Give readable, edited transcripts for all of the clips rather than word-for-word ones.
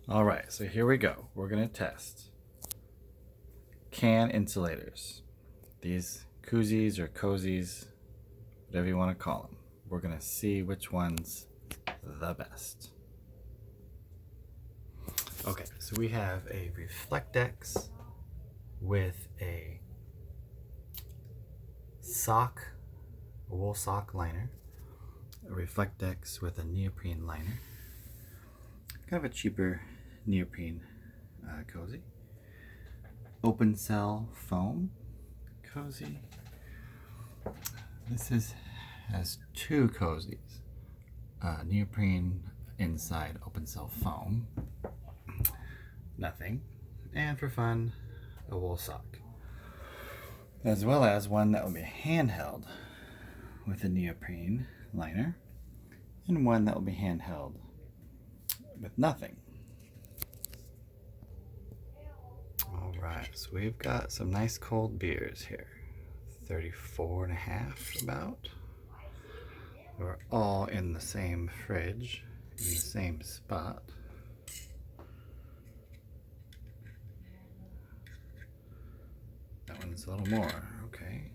All right, so here we go. We're gonna test can insulators. These koozies or cozies, whatever you want to call them. We're gonna see which one's the best. Okay, so we have a Reflectex with a wool sock liner, a Reflectex with a neoprene liner, kind of a cheaper neoprene cozy, open cell foam cozy. This has two cozies, neoprene inside, open cell foam, nothing, and for fun, a wool sock, as well as one that will be handheld with a neoprene liner, and one that will be handheld with nothing. All right, so we've got some nice cold beers here. 34.5 about. We're all in the same fridge, in the same spot. That one's a little more, okay.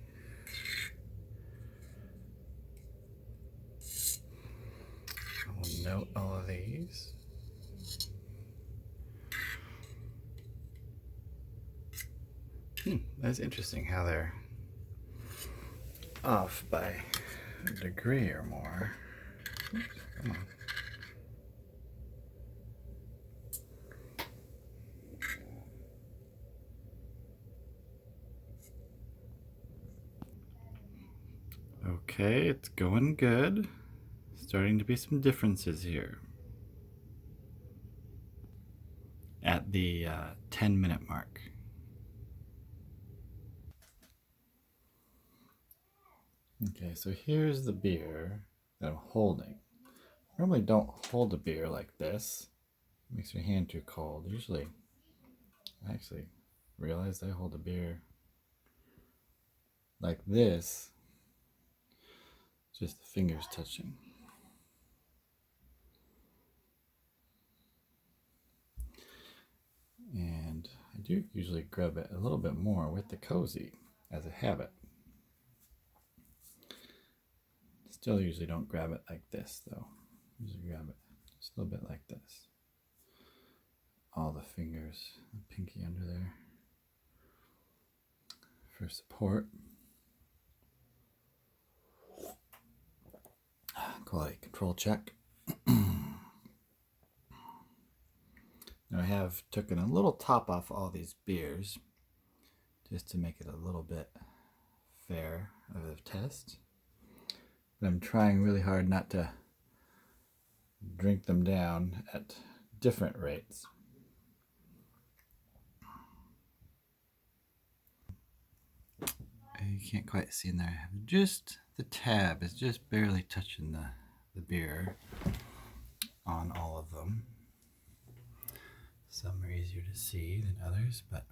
I'll note all of these. That's interesting how they're off by a degree or more. Oops, come on. Okay, it's going good. Starting to be some differences here. At the 10-minute mark. Okay, so here's the beer that I'm holding. I normally don't hold a beer like this. It makes your hand too cold. Usually, I actually realized I hold a beer like this, just the fingers touching. And I do usually grab it a little bit more with the cozy as a habit. Still usually don't grab it like this though. Usually grab it just a little bit like this. All the fingers, the pinky under there for support. Quality control check. Now I have taken a little top off all these beers just to make it a little bit fair of a test. But I'm trying really hard not to drink them down at different rates. You can't quite see in there. Just the tab is just barely touching the beer on all of them. Some are easier to see than others, but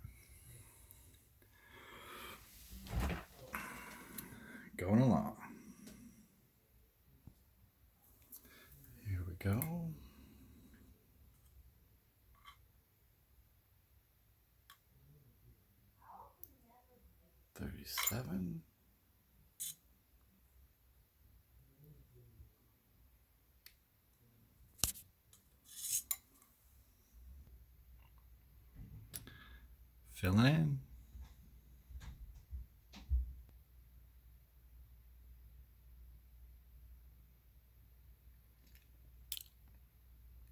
going along. Here we go. $37. Filling in.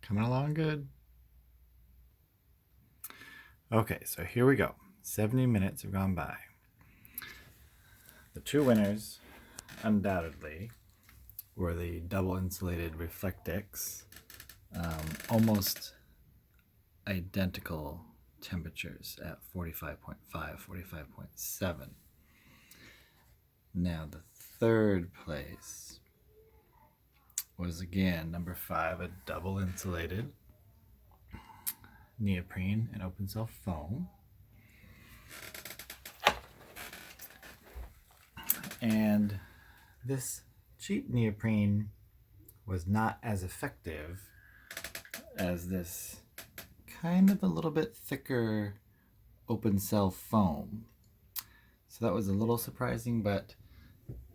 Coming along good. Okay, so here we go. 70 minutes have gone by. The two winners, undoubtedly, were the double insulated Reflectex. Almost identical temperatures at 45.5, 45.7. Now the third place was again number 5, a double insulated neoprene and open cell foam. And this cheap neoprene was not as effective as this kind of a little bit thicker open cell foam. So that was a little surprising, but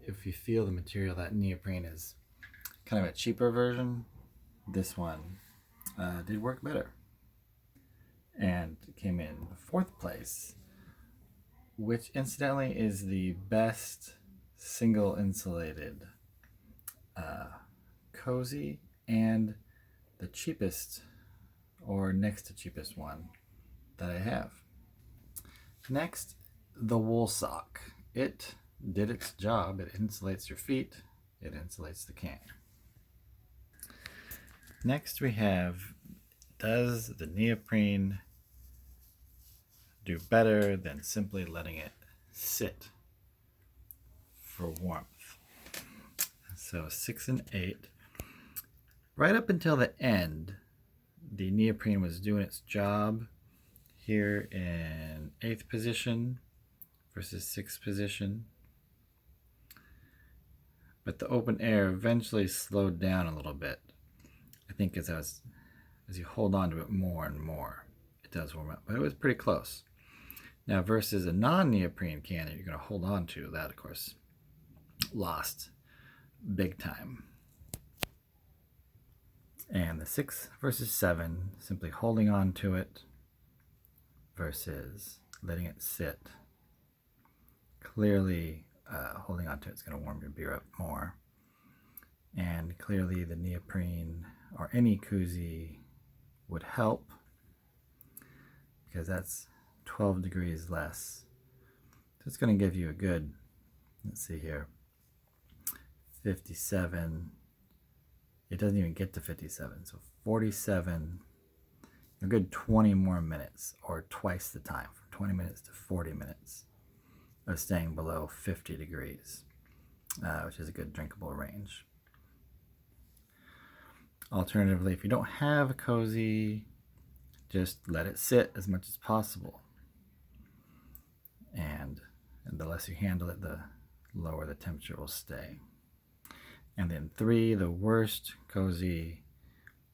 if you feel the material, that neoprene is kind of a cheaper version. This one did work better and came in 4th place, which incidentally is the best single insulated Koozie and the cheapest or next to cheapest one that I have. Next, the wool sock. It did its job. It insulates your feet. It insulates the can. Next we have, does the neoprene do better than simply letting it sit for warmth? So 6 and 8. Right up until the end, the neoprene was doing its job here in 8th position versus 6th position. But the open air eventually slowed down a little bit. I think as you hold on to it more and more, it does warm up. But it was pretty close. Now versus a non-neoprene can that you're going to hold on to, that of course lost big time. And the 6 versus 7, simply holding on to it versus letting it sit. Clearly holding on to it's going to warm your beer up more. And clearly the neoprene or any Koozie would help, because that's 12 degrees less. So it's going to give you a good, let's see here, 57. It doesn't even get to 57, so 47, a good 20 more minutes, or twice the time, from 20 minutes to 40 minutes of staying below 50 degrees, which is a good drinkable range. Alternatively, if you don't have a Koozie, just let it sit as much as possible. And the less you handle it, the lower the temperature will stay. And then 3, the worst Koozie,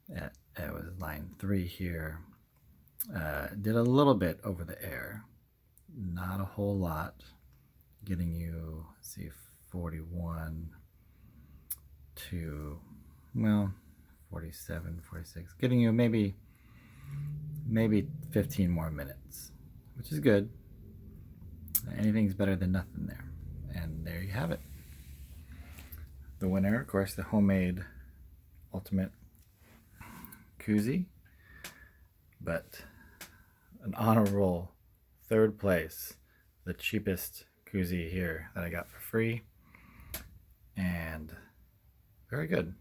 it was line 3 here, did a little bit over the air, not a whole lot, getting you, let's see, 41 to, well, 47, 46, getting you maybe 15 more minutes, which is good. Anything's better than nothing there. And there you have it. The winner, of course, the homemade ultimate Koozie, but an honorable 3rd place, the cheapest Koozie here that I got for free, and very good.